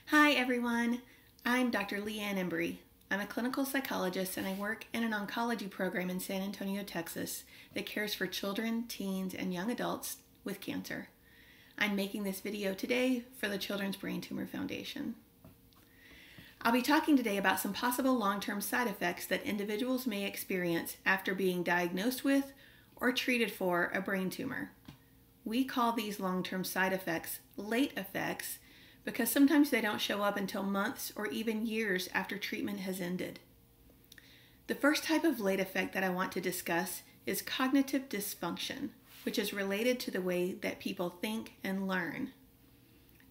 Hi everyone, I'm Dr. Leanne Embry. I'm a clinical psychologist and I work in an oncology program in San Antonio, Texas that cares for children, teens, and young adults with cancer. I'm making this video today for the Children's Brain Tumor Foundation. I'll be talking today about some possible long-term side effects that individuals may experience after being diagnosed with or treated for a brain tumor. We call these long-term side effects late effects because sometimes they don't show up until months or even years after treatment has ended. The first type of late effect that I want to discuss is cognitive dysfunction, which is related to the way that people think and learn.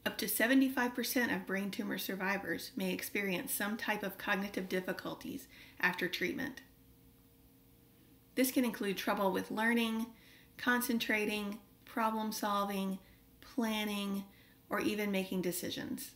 Up to 75% of brain tumor survivors may experience some type of cognitive difficulties after treatment. This can include trouble with learning, concentrating, problem solving, planning, or even making decisions.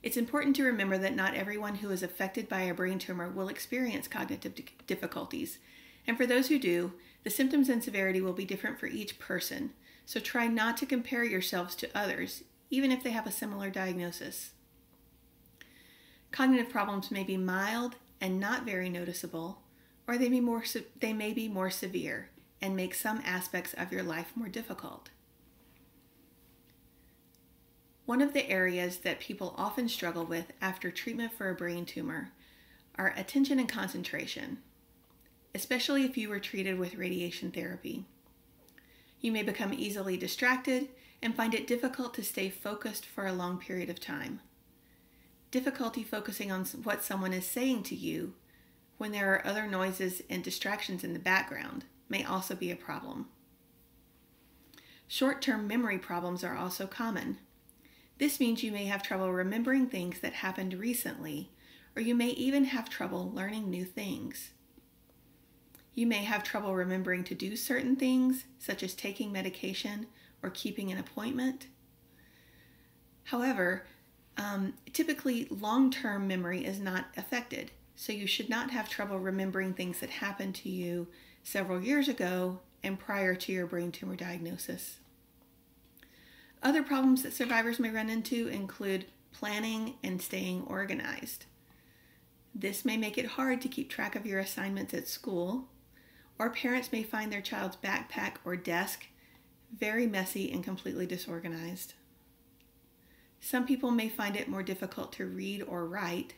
It's important to remember that not everyone who is affected by a brain tumor will experience cognitive difficulties, and for those who do, the symptoms and severity will be different for each person, so try not to compare yourselves to others, even if they have a similar diagnosis. Cognitive problems may be mild and not very noticeable, or they may be more severe and make some aspects of your life more difficult. One of the areas that people often struggle with after treatment for a brain tumor are attention and concentration, especially if you were treated with radiation therapy. You may become easily distracted and find it difficult to stay focused for a long period of time. Difficulty focusing on what someone is saying to you when there are other noises and distractions in the background may also be a problem. Short-term memory problems are also common. This means you may have trouble remembering things that happened recently, or you may even have trouble learning new things. You may have trouble remembering to do certain things, such as taking medication or keeping an appointment. However, typically long-term memory is not affected, so you should not have trouble remembering things that happened to you several years ago and prior to your brain tumor diagnosis. Other problems that survivors may run into include planning and staying organized. This may make it hard to keep track of your assignments at school, or parents may find their child's backpack or desk very messy and completely disorganized. Some people may find it more difficult to read or write,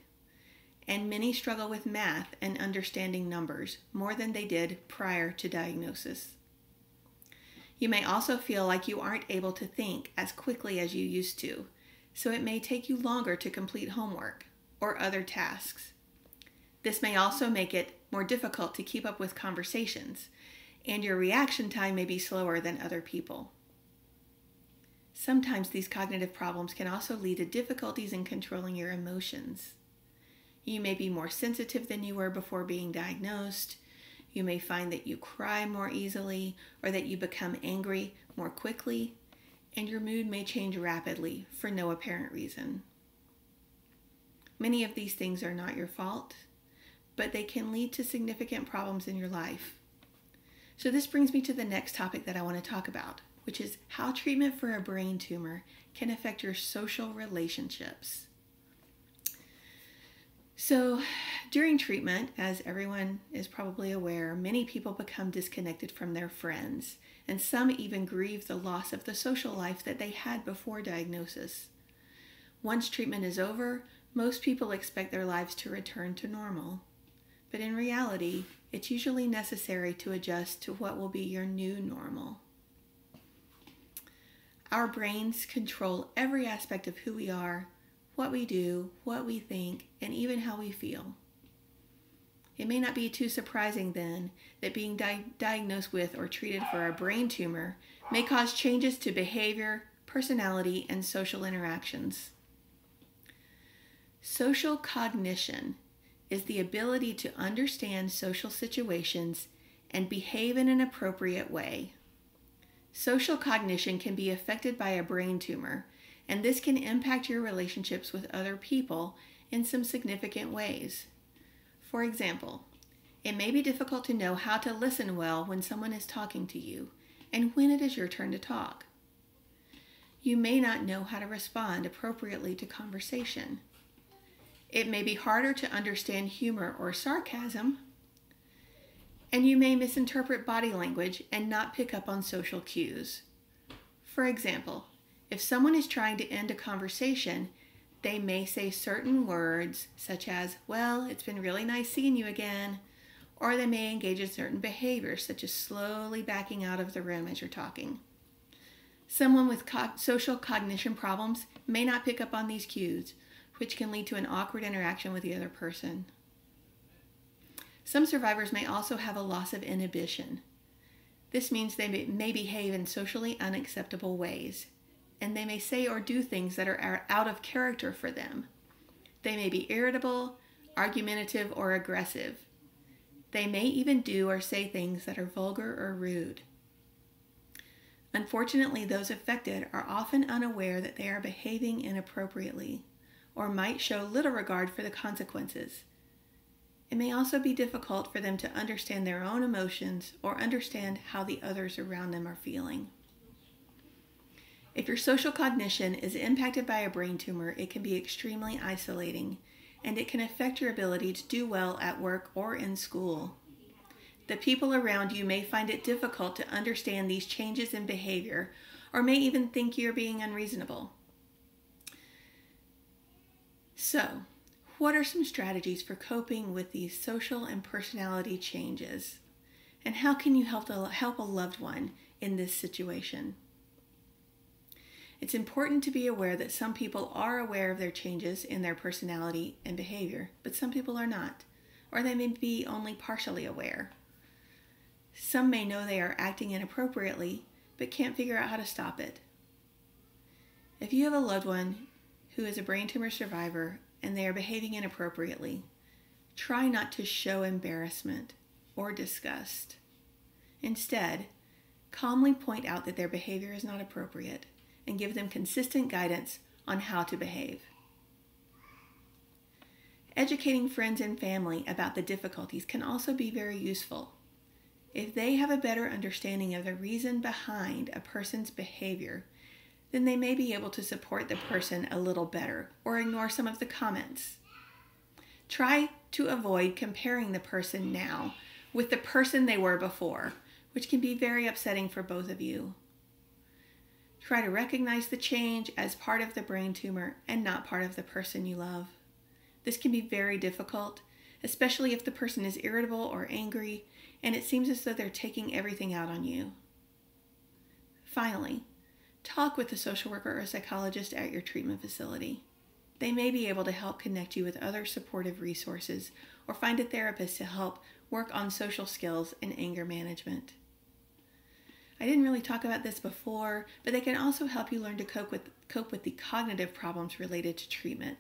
and many struggle with math and understanding numbers more than they did prior to diagnosis. You may also feel like you aren't able to think as quickly as you used to, so it may take you longer to complete homework or other tasks. This may also make it more difficult to keep up with conversations, and your reaction time may be slower than other people. Sometimes these cognitive problems can also lead to difficulties in controlling your emotions. You may be more sensitive than you were before being diagnosed. You may find that you cry more easily or that you become angry more quickly, and your mood may change rapidly for no apparent reason. Many of these things are not your fault, but they can lead to significant problems in your life. So this brings me to the next topic that I want to talk about, which is how treatment for a brain tumor can affect your social relationships. So during treatment, as everyone is probably aware, many people become disconnected from their friends, and some even grieve the loss of the social life that they had before diagnosis. Once treatment is over, most people expect their lives to return to normal. But in reality, it's usually necessary to adjust to what will be your new normal. Our brains control every aspect of who we are, what we do, what we think, and even how we feel. It may not be too surprising then that being diagnosed with or treated for a brain tumor may cause changes to behavior, personality, and social interactions. Social cognition is the ability to understand social situations and behave in an appropriate way. Social cognition can be affected by a brain tumor, and this can impact your relationships with other people in some significant ways. For example, it may be difficult to know how to listen well when someone is talking to you and when it is your turn to talk. You may not know how to respond appropriately to conversation. It may be harder to understand humor or sarcasm, and you may misinterpret body language and not pick up on social cues. For example, if someone is trying to end a conversation, they may say certain words such as, "Well, it's been really nice seeing you again," or they may engage in certain behaviors such as slowly backing out of the room as you're talking. Someone with social cognition problems may not pick up on these cues, which can lead to an awkward interaction with the other person. Some survivors may also have a loss of inhibition. This means they may behave in socially unacceptable ways, and they may say or do things that are out of character for them. They may be irritable, argumentative, or aggressive. They may even do or say things that are vulgar or rude. Unfortunately, those affected are often unaware that they are behaving inappropriately, or might show little regard for the consequences. It may also be difficult for them to understand their own emotions or understand how the others around them are feeling. If your social cognition is impacted by a brain tumor, it can be extremely isolating, and it can affect your ability to do well at work or in school. The people around you may find it difficult to understand these changes in behavior, or may even think you're being unreasonable. So, what are some strategies for coping with these social and personality changes? And how can you help a loved one in this situation? It's important to be aware that some people are aware of their changes in their personality and behavior, but some people are not, or they may be only partially aware. Some may know they are acting inappropriately, but can't figure out how to stop it. If you have a loved one who is a brain tumor survivor and they are behaving inappropriately, try not to show embarrassment or disgust. Instead, calmly point out that their behavior is not appropriate and give them consistent guidance on how to behave. Educating friends and family about the difficulties can also be very useful. If they have a better understanding of the reason behind a person's behavior, then they may be able to support the person a little better or ignore some of the comments. Try to avoid comparing the person now with the person they were before, which can be very upsetting for both of you. Try to recognize the change as part of the brain tumor and not part of the person you love. This can be very difficult, especially if the person is irritable or angry and it seems as though they're taking everything out on you. Finally, talk with a social worker or psychologist at your treatment facility. They may be able to help connect you with other supportive resources or find a therapist to help work on social skills and anger management. I didn't really talk about this before, but they can also help you learn to cope with the cognitive problems related to treatment.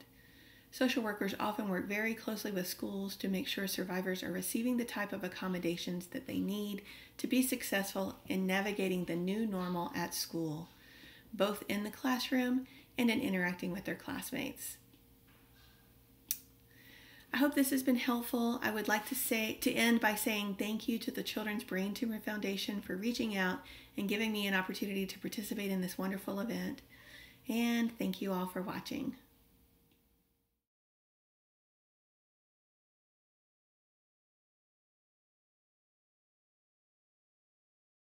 Social workers often work very closely with schools to make sure survivors are receiving the type of accommodations that they need to be successful in navigating the new normal at school, both in the classroom and in interacting with their classmates. I hope this has been helpful. I would like to end by saying thank you to the Children's Brain Tumor Foundation for reaching out and giving me an opportunity to participate in this wonderful event. And thank you all for watching.